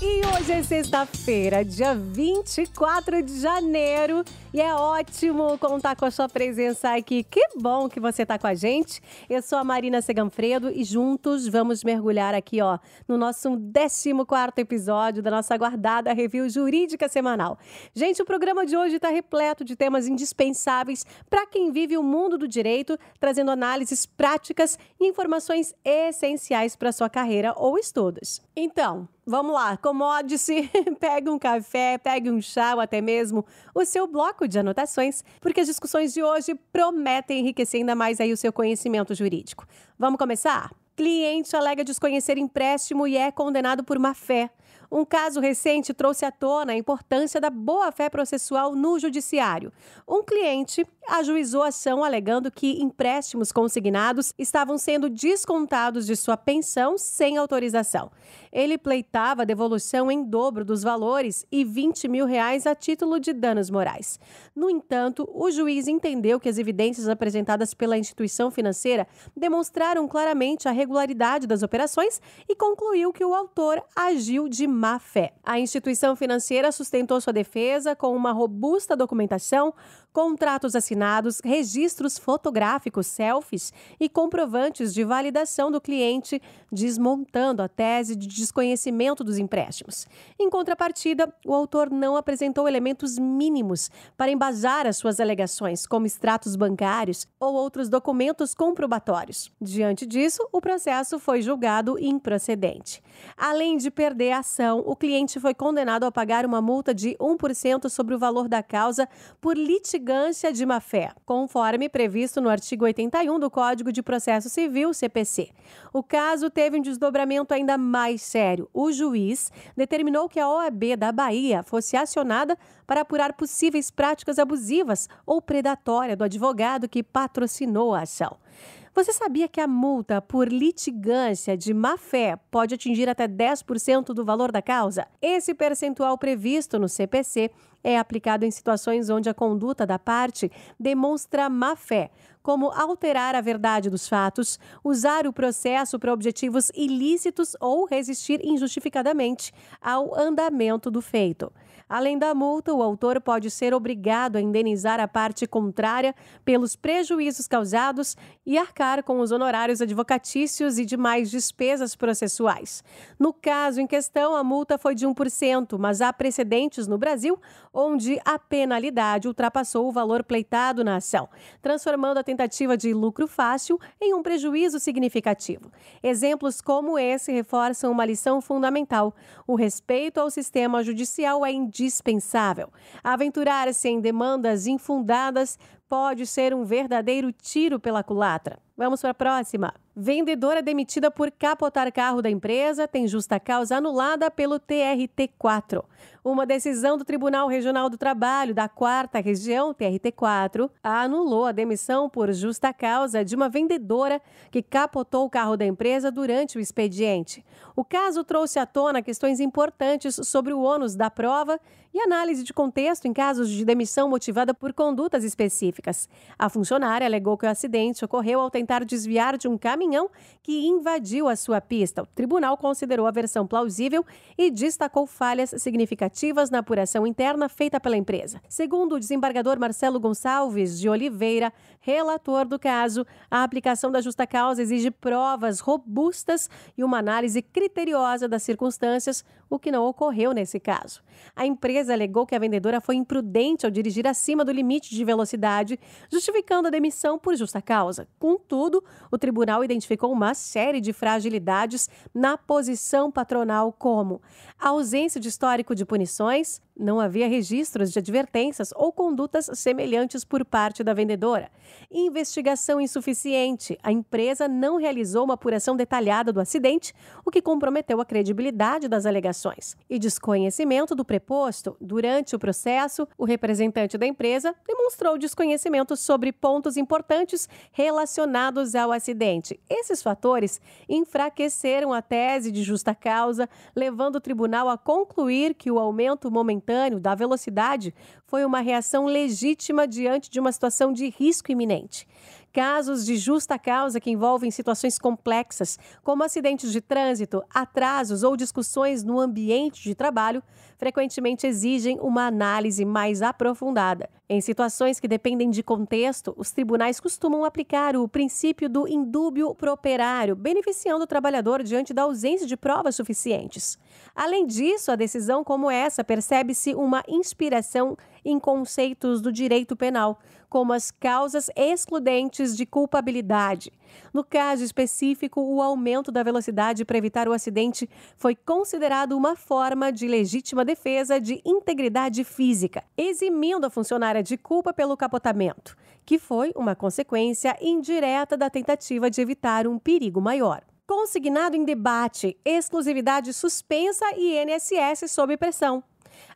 E hoje é sexta-feira, dia 24 de janeiro, e é ótimo contar com a sua presença aqui. Que bom que você está com a gente. Eu sou a Marina Seganfredo e juntos vamos mergulhar aqui, no nosso 14º episódio da nossa aguardada Review Jurídica Semanal. Gente, o programa de hoje está repleto de temas indispensáveis para quem vive o mundo do direito, trazendo análises práticas e informações essenciais para sua carreira ou estudos. Então, vamos lá, acomode-se, pegue um café, pegue um chá ou até mesmo o seu bloco de anotações, porque as discussões de hoje prometem enriquecer ainda mais aí o seu conhecimento jurídico. Vamos começar? Cliente alega desconhecer empréstimo e é condenado por má-fé. Um caso recente trouxe à tona a importância da boa-fé processual no judiciário. Um cliente ajuizou a ação alegando que empréstimos consignados estavam sendo descontados de sua pensão sem autorização. Ele pleitava a devolução em dobro dos valores e R$20 mil a título de danos morais. No entanto, o juiz entendeu que as evidências apresentadas pela instituição financeira demonstraram claramente a regularidade das operações e concluiu que o autor agiu de má-fé. A instituição financeira sustentou sua defesa com uma robusta documentação, contratos assinados, registros fotográficos, selfies e comprovantes de validação do cliente, desmontando a tese de desconhecimento dos empréstimos. Em contrapartida, o autor não apresentou elementos mínimos para embasar as suas alegações, como extratos bancários ou outros documentos comprobatórios. Diante disso, o processo foi julgado improcedente. Além de perder a ação, o cliente foi condenado a pagar uma multa de 1% sobre o valor da causa por litigância de má-fé, conforme previsto no artigo 81 do Código de Processo Civil, CPC. O caso teve um desdobramento ainda mais sério. O juiz determinou que a OAB da Bahia fosse acionada para apurar possíveis práticas abusivas ou predatórias do advogado que patrocinou a ação. Você sabia que a multa por litigância de má-fé pode atingir até 10% do valor da causa? Esse percentual previsto no CPC é aplicado em situações onde a conduta da parte demonstra má-fé, como alterar a verdade dos fatos, usar o processo para objetivos ilícitos ou resistir injustificadamente ao andamento do feito. Além da multa, o autor pode ser obrigado a indenizar a parte contrária pelos prejuízos causados e arcar com os honorários advocatícios e demais despesas processuais. No caso em questão, a multa foi de 1%, mas há precedentes no Brasil onde a penalidade ultrapassou o valor pleitado na ação, transformando a tentativa de lucro fácil em um prejuízo significativo. Exemplos como esse reforçam uma lição fundamental: o respeito ao sistema judicial é indispensável. Aventurar-se em demandas infundadas pode ser um verdadeiro tiro pela culatra. Vamos para a próxima. Vendedora demitida por capotar carro da empresa tem justa causa anulada pelo TRT4. Uma decisão do Tribunal Regional do Trabalho da 4ª Região, TRT4, anulou a demissão por justa causa de uma vendedora que capotou o carro da empresa durante o expediente. O caso trouxe à tona questões importantes sobre o ônus da prova e análise de contexto em casos de demissão motivada por condutas específicas. A funcionária alegou que o acidente ocorreu ao tentar desviar de um caminhão que invadiu a sua pista. O tribunal considerou a versão plausível e destacou falhas significativas na apuração interna feita pela empresa. Segundo o desembargador Marcelo Gonçalves de Oliveira, relator do caso, a aplicação da justa causa exige provas robustas e uma análise criteriosa das circunstâncias, o que não ocorreu nesse caso. A empresa alegou que a vendedora foi imprudente ao dirigir acima do limite de velocidade, justificando a demissão por justa causa. Contudo, o tribunal identificou uma série de fragilidades na posição patronal, como a ausência de histórico de punições, não havia registros de advertências ou condutas semelhantes por parte da vendedora. Investigação insuficiente. A empresa não realizou uma apuração detalhada do acidente, o que comprometeu a credibilidade das alegações. E desconhecimento do preposto. Durante o processo, o representante da empresa demonstrou desconhecimento sobre pontos importantes relacionados ao acidente. Esses fatores enfraqueceram a tese de justa causa, levando o tribunal a concluir que o aumento momentâneo da velocidade foi uma reação legítima diante de uma situação de risco iminente. Casos de justa causa que envolvem situações complexas, como acidentes de trânsito, atrasos ou discussões no ambiente de trabalho, frequentemente exigem uma análise mais aprofundada. Em situações que dependem de contexto, os tribunais costumam aplicar o princípio do indúbio pro operário, beneficiando o trabalhador diante da ausência de provas suficientes. Além disso, a decisão como essa percebe-se uma inspiração em conceitos do direito penal, como as causas excludentes de culpabilidade. No caso específico, o aumento da velocidade para evitar o acidente foi considerado uma forma de legítima defesa de integridade física, eximindo a funcionária de culpa pelo capotamento, que foi uma consequência indireta da tentativa de evitar um perigo maior. Consignado em debate, exclusividade suspensa e INSS sob pressão.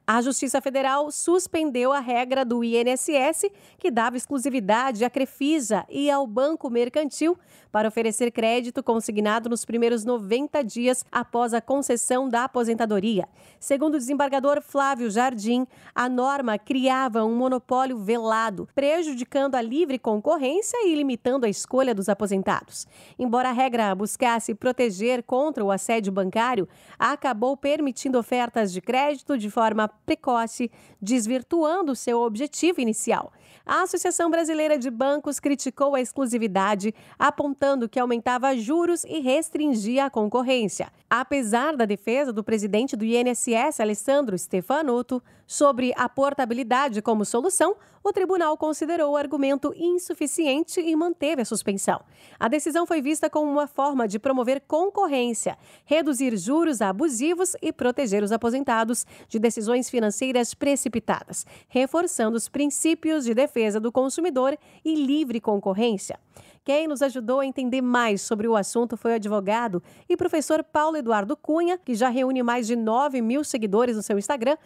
A Justiça Federal suspendeu a regra do INSS, que dava exclusividade à Crefisa e ao Banco Mercantil para oferecer crédito consignado nos primeiros 90 dias após a concessão da aposentadoria. Segundo o desembargador Flávio Jardim, a norma criava um monopólio velado, prejudicando a livre concorrência e limitando a escolha dos aposentados. Embora a regra buscasse proteger contra o assédio bancário, acabou permitindo ofertas de crédito de forma precoce, desvirtuando seu objetivo inicial. A Associação Brasileira de Bancos criticou a exclusividade, apontando que aumentava juros e restringia a concorrência. Apesar da defesa do presidente do INSS, Alessandro Stefanotto, sobre a portabilidade como solução, o tribunal considerou o argumento insuficiente e manteve a suspensão. A decisão foi vista como uma forma de promover concorrência, reduzir juros abusivos e proteger os aposentados de decisões financeiras precipitadas, reforçando os princípios de defesa do consumidor e livre concorrência. Quem nos ajudou a entender mais sobre o assunto foi o advogado e professor Paulo Eduardo Cunha, que já reúne mais de 9 mil seguidores no seu Instagram,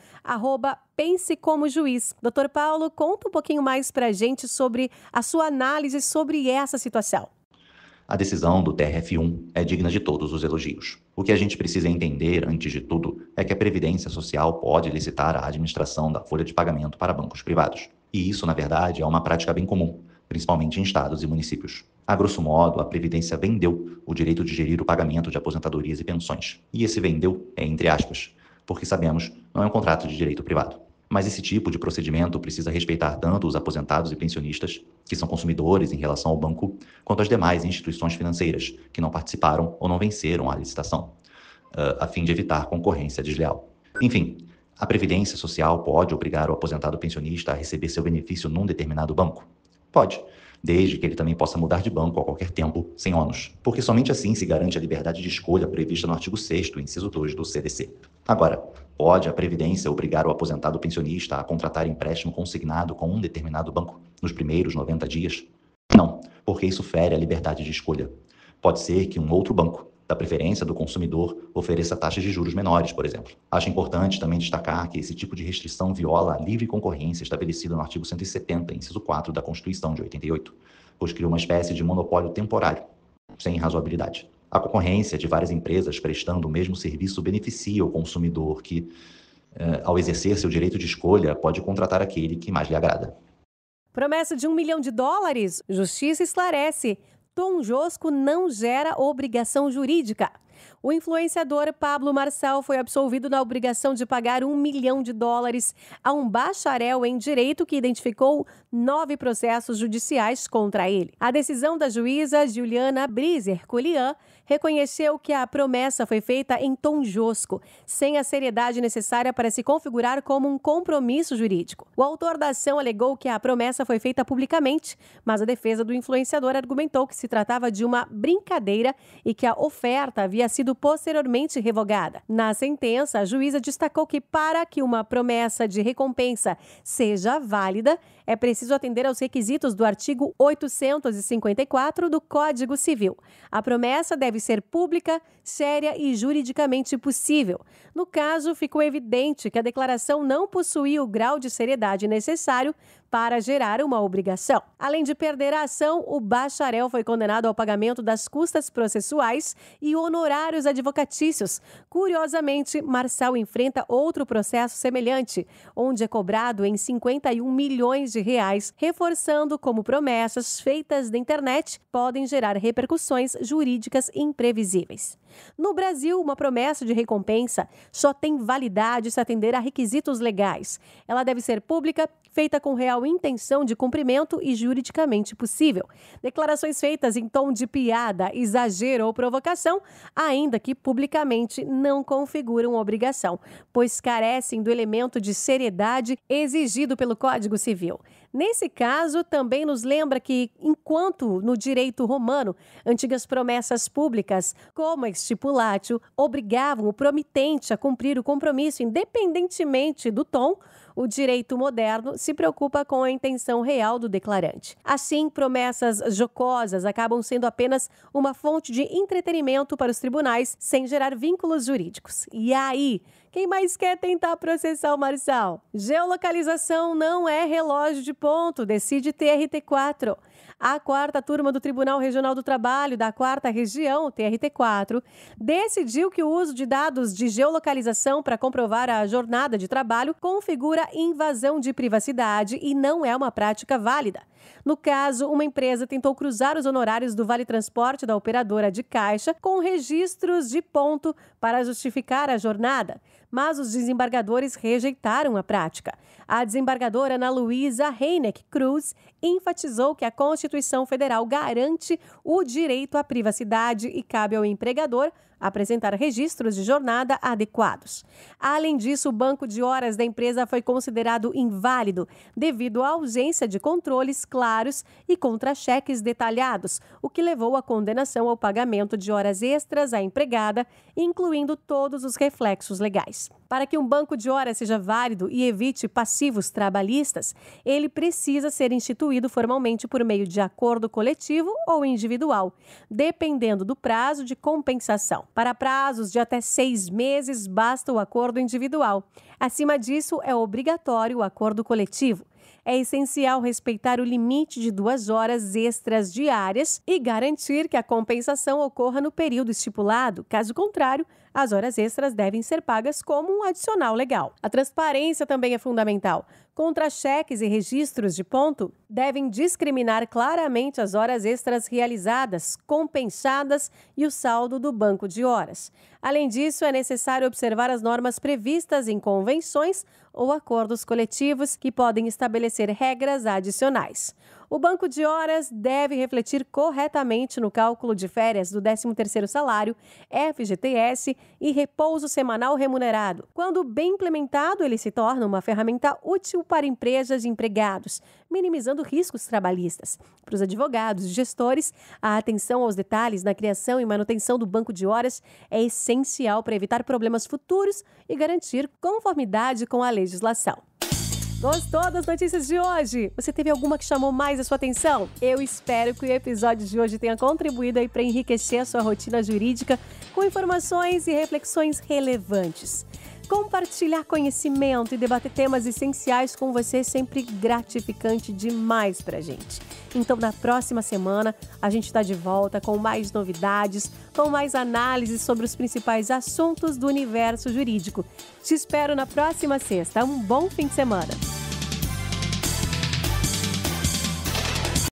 @pensecomojuiz. Doutor Paulo, conta um pouquinho mais para a gente sobre a sua análise sobre essa situação. A decisão do TRF1 é digna de todos os elogios. O que a gente precisa entender, antes de tudo, é que a Previdência Social pode licitar a administração da folha de pagamento para bancos privados. E isso, na verdade, é uma prática bem comum, principalmente em estados e municípios. A grosso modo, a Previdência vendeu o direito de gerir o pagamento de aposentadorias e pensões. E esse vendeu é entre aspas, porque sabemos, não é um contrato de direito privado. Mas esse tipo de procedimento precisa respeitar tanto os aposentados e pensionistas, que são consumidores em relação ao banco, quanto as demais instituições financeiras, que não participaram ou não venceram a licitação, a fim de evitar concorrência desleal. Enfim, a Previdência Social pode obrigar o aposentado pensionista a receber seu benefício num determinado banco? Pode, desde que ele também possa mudar de banco a qualquer tempo, sem ônus, porque somente assim se garante a liberdade de escolha prevista no artigo 6º, inciso 2 do CDC. Agora, pode a Previdência obrigar o aposentado pensionista a contratar empréstimo consignado com um determinado banco nos primeiros 90 dias? Não, porque isso fere a liberdade de escolha. Pode ser que um outro banco, da preferência do consumidor, ofereça taxas de juros menores, por exemplo. Acho importante também destacar que esse tipo de restrição viola a livre concorrência estabelecida no artigo 170, inciso 4 da Constituição de 88, pois cria uma espécie de monopólio temporário, sem razoabilidade. A concorrência de várias empresas prestando o mesmo serviço beneficia o consumidor que, ao exercer seu direito de escolha, pode contratar aquele que mais lhe agrada. Promessa de $1 milhão. Justiça esclarece. Tom Josco não gera obrigação jurídica. O influenciador Pablo Marçal foi absolvido na obrigação de pagar $1 milhão a um bacharel em direito que identificou 9 processos judiciais contra ele. A decisão da juíza Juliana Brizer Colian reconheceu que a promessa foi feita em tom josco, sem a seriedade necessária para se configurar como um compromisso jurídico. O autor da ação alegou que a promessa foi feita publicamente, mas a defesa do influenciador argumentou que se tratava de uma brincadeira e que a oferta havia sido posteriormente revogada. Na sentença, a juíza destacou que para que uma promessa de recompensa seja válida, é preciso atender aos requisitos do artigo 854 do Código Civil. A promessa deve ser pública, séria e juridicamente possível. No caso, ficou evidente que a declaração não possuía o grau de seriedade necessário para gerar uma obrigação. Além de perder a ação, o bacharel foi condenado ao pagamento das custas processuais e honorários advocatícios. Curiosamente, Marçal enfrenta outro processo semelhante, onde é cobrado em 51 milhões de reais, reforçando como promessas feitas na internet podem gerar repercussões jurídicas imprevisíveis. No Brasil, uma promessa de recompensa só tem validade se atender a requisitos legais. Ela deve ser pública, feita com real intenção de cumprimento e juridicamente possível. Declarações feitas em tom de piada, exagero ou provocação, ainda que publicamente, não configuram obrigação, pois carecem do elemento de seriedade exigido pelo Código Civil. Nesse caso, também nos lembra que, enquanto no direito romano, antigas promessas públicas, como a stipulatio, obrigavam o promitente a cumprir o compromisso independentemente do tom, o direito moderno se preocupa com a intenção real do declarante. Assim, promessas jocosas acabam sendo apenas uma fonte de entretenimento para os tribunais, sem gerar vínculos jurídicos. E aí, quem mais quer tentar processar o Marçal? Geolocalização não é relógio de ponto, decide TRT4. A 4ª turma do Tribunal Regional do Trabalho da 4ª Região, o TRT4, decidiu que o uso de dados de geolocalização para comprovar a jornada de trabalho configura invasão de privacidade e não é uma prática válida. No caso, uma empresa tentou cruzar os honorários do Vale Transporte da operadora de caixa com registros de ponto para justificar a jornada, mas os desembargadores rejeitaram a prática. A desembargadora Ana Luísa Reineck Cruz enfatizou que a Constituição Federal garante o direito à privacidade e cabe ao empregador apresentar registros de jornada adequados. Além disso, o banco de horas da empresa foi considerado inválido devido à ausência de controles claros e contra-cheques detalhados, o que levou à condenação ao pagamento de horas extras à empregada, incluindo todos os reflexos legais. Para que um banco de horas seja válido e evite passivos trabalhistas, ele precisa ser instituído formalmente por meio de acordo coletivo ou individual, dependendo do prazo de compensação. Para prazos de até 6 meses, basta o acordo individual. Acima disso, é obrigatório o acordo coletivo. É essencial respeitar o limite de 2 horas extras diárias e garantir que a compensação ocorra no período estipulado. Caso contrário, as horas extras devem ser pagas como um adicional legal. A transparência também é fundamental. Contra-cheques e registros de ponto devem discriminar claramente as horas extras realizadas, compensadas e o saldo do banco de horas. Além disso, é necessário observar as normas previstas em convenções ou acordos coletivos que podem estabelecer regras adicionais. O banco de horas deve refletir corretamente no cálculo de férias do 13º salário, FGTS e repouso semanal remunerado. Quando bem implementado, ele se torna uma ferramenta útil para empresas e empregados, minimizando riscos trabalhistas. Para os advogados e gestores, a atenção aos detalhes na criação e manutenção do banco de horas é essencial para evitar problemas futuros e garantir conformidade com a legislação. Gostou das notícias de hoje? Você teve alguma que chamou mais a sua atenção? Eu espero que o episódio de hoje tenha contribuído aí para enriquecer a sua rotina jurídica com informações e reflexões relevantes. Compartilhar conhecimento e debater temas essenciais com você é sempre gratificante demais pra gente. Então, na próxima semana, a gente está de volta com mais novidades, com mais análises sobre os principais assuntos do universo jurídico. Te espero na próxima sexta. Um bom fim de semana!